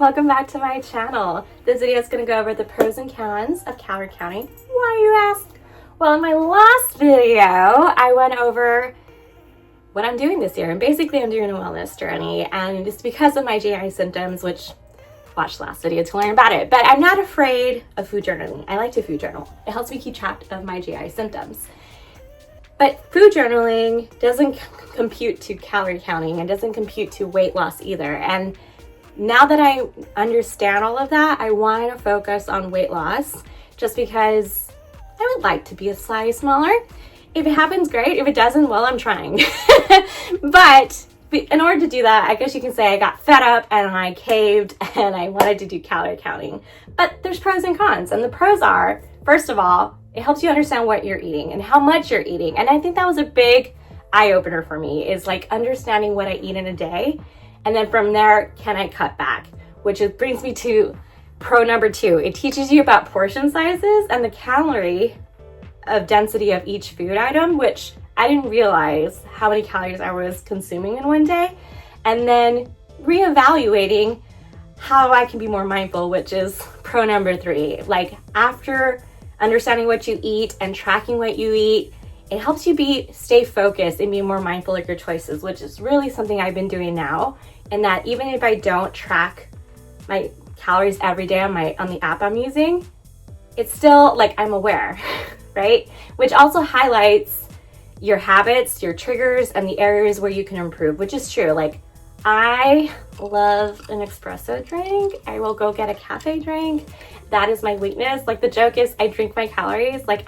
welcome back to my channel. This video is going to go over the pros and cons of calorie counting. Why, you ask? Well, in my last video, I went over what I'm doing this year, and basically I'm doing a wellness journey, and it's because of my GI symptoms, which watch the last video to learn about it. But I'm not afraid of food journaling. I like to food journal. It helps me keep track of my GI symptoms. But food journaling doesn't compute to calorie counting and doesn't compute to weight loss either. And now that I understand all of that, I want to focus on weight loss just because I would like to be a size smaller. If it happens, great. If it doesn't, well, I'm trying. But in order to do that, I guess you can say I got fed up and I caved and I wanted to do calorie counting. But there's pros and cons. And the pros are, first of all, it helps you understand what you're eating and how much you're eating. And I think that was a big eye-opener for me, is like understanding what I eat in a day. And then from there, can I cut back? Which brings me to pro number 2. It teaches you about portion sizes and the calorie of density of each food item, which I didn't realize how many calories I was consuming in one day. And then reevaluating how I can be more mindful, which is pro number 3. Like, after understanding what you eat and tracking what you eat, it helps you stay focused and be more mindful of your choices, which is really something I've been doing now. And that even if I don't track my calories every day on the app I'm using, it's still like I'm aware, right? Which also highlights your habits, your triggers, and the areas where you can improve, which is true. Like, I love an espresso drink. I will go get a cafe drink. That is my weakness. Like, the joke is I drink my calories, like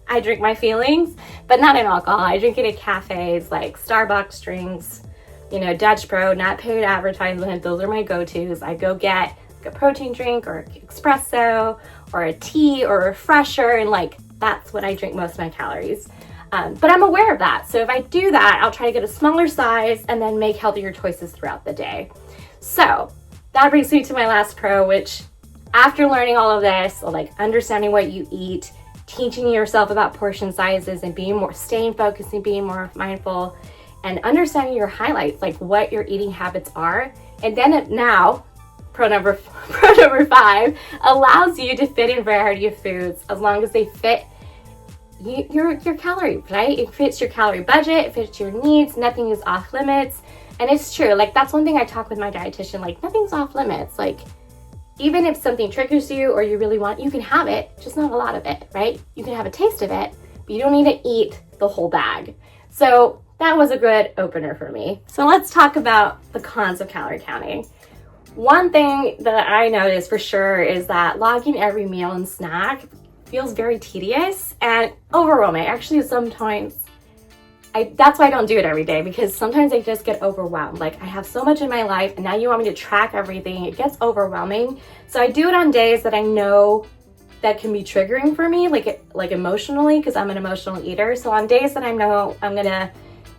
I drink my feelings, but not in alcohol. I drink it at cafes, like Starbucks drinks, Dutch Bro, not paid advertisement. Those are my go-tos. I go get a protein drink or espresso or a tea or a refresher, and like, that's what I drink most of my calories. But I'm aware of that. So if I do that, I'll try to get a smaller size and then make healthier choices throughout the day. So that brings me to my last pro, which after learning all of this, like understanding what you eat, teaching yourself about portion sizes and staying focused and being more mindful, and understanding your highlights, like what your eating habits are. And then now, pro number 5 allows you to fit in a variety of foods as long as they fit your calorie, right? It fits your calorie budget, it fits your needs, nothing is off limits. And it's true, like, that's one thing I talk with my dietitian, like, nothing's off limits. Like, even if something triggers you or you really want, you can have it, just not a lot of it, right? You can have a taste of it, but you don't need to eat the whole bag. So that was a good opener for me. So let's talk about the cons of calorie counting. One thing that I noticed for sure is that logging every meal and snack feels very tedious and overwhelming. Actually, sometimes that's why I don't do it every day, because sometimes I just get overwhelmed. Like, I have so much in my life and now you want me to track everything. It gets overwhelming. So I do it on days that I know that can be triggering for me, like emotionally, because I'm an emotional eater. So on days that I know I'm gonna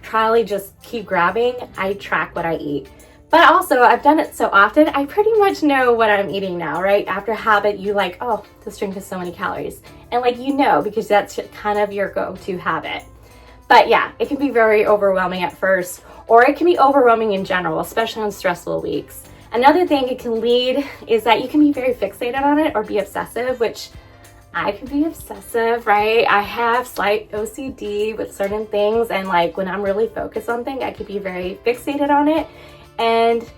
try to just keep grabbing, I track what I eat. But also, I've done it so often, I pretty much know what I'm eating now, right? After habit, you like, oh, this drink has so many calories. And like, because that's kind of your go-to habit. But yeah, it can be very overwhelming at first, or it can be overwhelming in general, especially on stressful weeks. Another thing it can lead is that you can be very fixated on it or be obsessive, which I can be obsessive, right? I have slight OCD with certain things, and like, when I'm really focused on things, I could be very fixated on it. And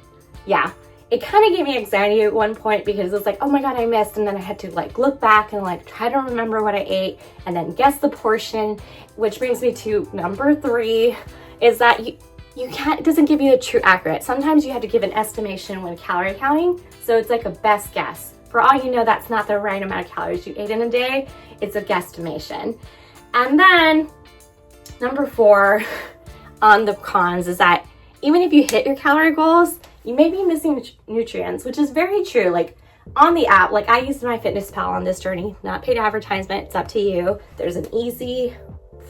yeah, it kind of gave me anxiety at one point, because it's like, oh my God, I missed. And then I had to like look back and like try to remember what I ate and then guess the portion, which brings me to number 3, is that you can't, it doesn't give you a true accurate. Sometimes you have to give an estimation when calorie counting. So it's like a best guess. For all you know, that's not the right amount of calories you ate in a day. It's a guesstimation. And then number 4 on the cons is that even if you hit your calorie goals, you may be missing nutrients, which is very true. Like, on the app, like, I used MyFitnessPal on this journey, not paid advertisement, it's up to you. There's an easy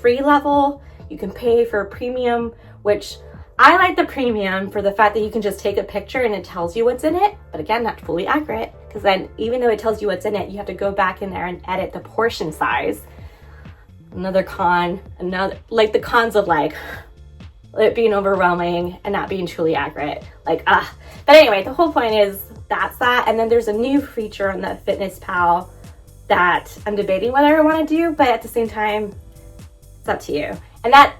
free level. You can pay for a premium, which I like the premium for the fact that you can just take a picture and it tells you what's in it. But again, not fully accurate, because then even though it tells you what's in it, you have to go back in there and edit the portion size. Another con, like the cons of like it being overwhelming and not being truly accurate. But anyway, the whole point is that's that. And then there's a new feature on the Fitness Pal that I'm debating whether I want to do, but at the same time, it's up to you. And that,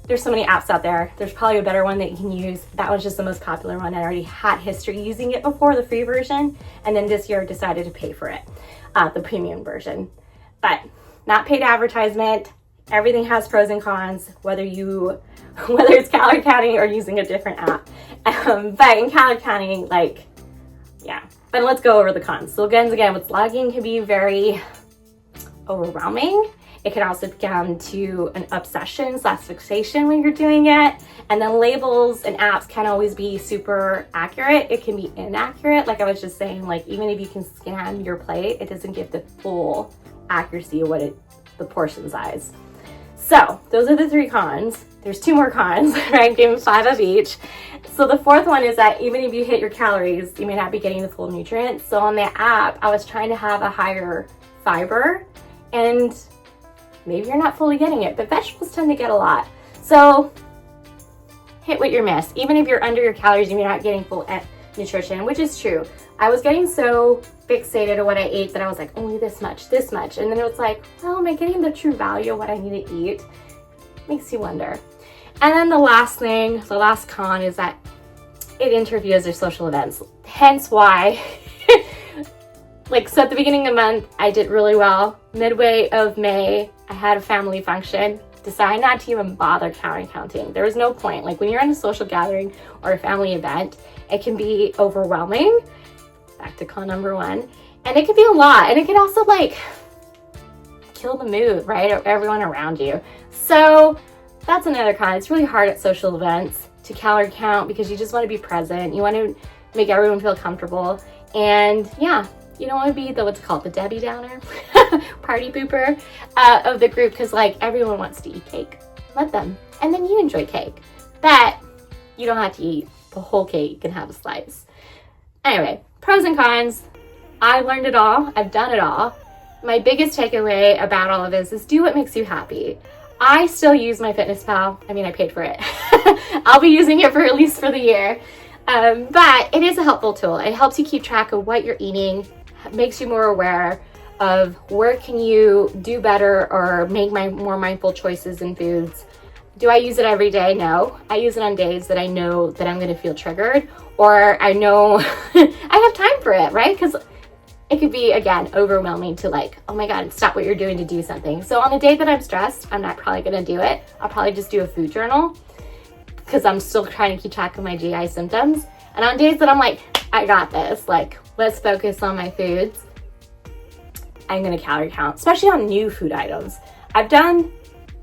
there's so many apps out there. There's probably a better one that you can use. That was just the most popular one. I already had history using it before, the free version, and then this year I decided to pay for it, the premium version. But not paid advertisement. Everything has pros and cons, whether it's calorie counting or using a different app. But in calorie counting, like, yeah. But let's go over the cons. So again, with logging can be very overwhelming. It can also become to an obsession / fixation when you're doing it. And then labels and apps can't always be super accurate. It can be inaccurate. Like I was just saying, like even if you can scan your plate, it doesn't give the full accuracy of the portion size. So those are the 3 cons. There's 2 more cons, right? Give them 5 of each. So the 4th one is that even if you hit your calories, you may not be getting the full nutrients. So on the app, I was trying to have a higher fiber, and maybe you're not fully getting it, but vegetables tend to get a lot. So hit what you're missed. Even if you're under your calories and you're not getting full nutrition, which is true. I was getting so fixated on what I ate that I was like, only this much. And then it was like, well, am I getting the true value of what I need to eat? Makes you wonder. And then the last con is that it interferes with social events. Hence why, so at the beginning of the month, I did really well. Midway of May, I had a family function. Decided not to even bother counting. There was no point. Like when you're in a social gathering or a family event, it can be overwhelming. Back to con number 1. And it can be a lot. And it can also kill the mood, right? Of everyone around you. So that's another con. It's really hard at social events to calorie count because you just want to be present. You want to make everyone feel comfortable. And yeah, you don't want to be the Debbie Downer, party pooper of the group, because everyone wants to eat cake. Let them. And then you enjoy cake. But you don't have to eat the whole cake. You can have a slice. Anyway, pros and cons. I learned it all. I've done it all. My biggest takeaway about all of this is do what makes you happy. I still use my Fitness Pal. I mean, I paid for it. I'll be using it for at least for the year. But it is a helpful tool. It helps you keep track of what you're eating, makes you more aware of where can you do better or make more mindful choices in foods. Do I use it every day? No. I use it on days that I know that I'm going to feel triggered, or I know I have time for it, right? Because it could be, again, overwhelming to oh my God, stop what you're doing to do something. So on a day that I'm stressed, I'm not probably going to do it. I'll probably just do a food journal because I'm still trying to keep track of my GI symptoms. And on days that I'm I got this, let's focus on my foods, I'm going to calorie count, especially on new food items. I've done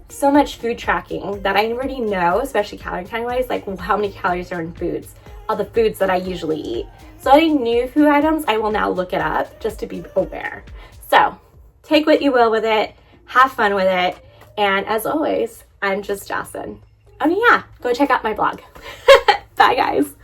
so much food tracking that I already know, especially calorie counting wise, how many calories are in foods, all the foods that I usually eat. So any new food items, I will now look it up just to be aware. So take what you will with it, have fun with it, and as always, I'm just Joss'n. Oh yeah, go check out my blog. Bye guys.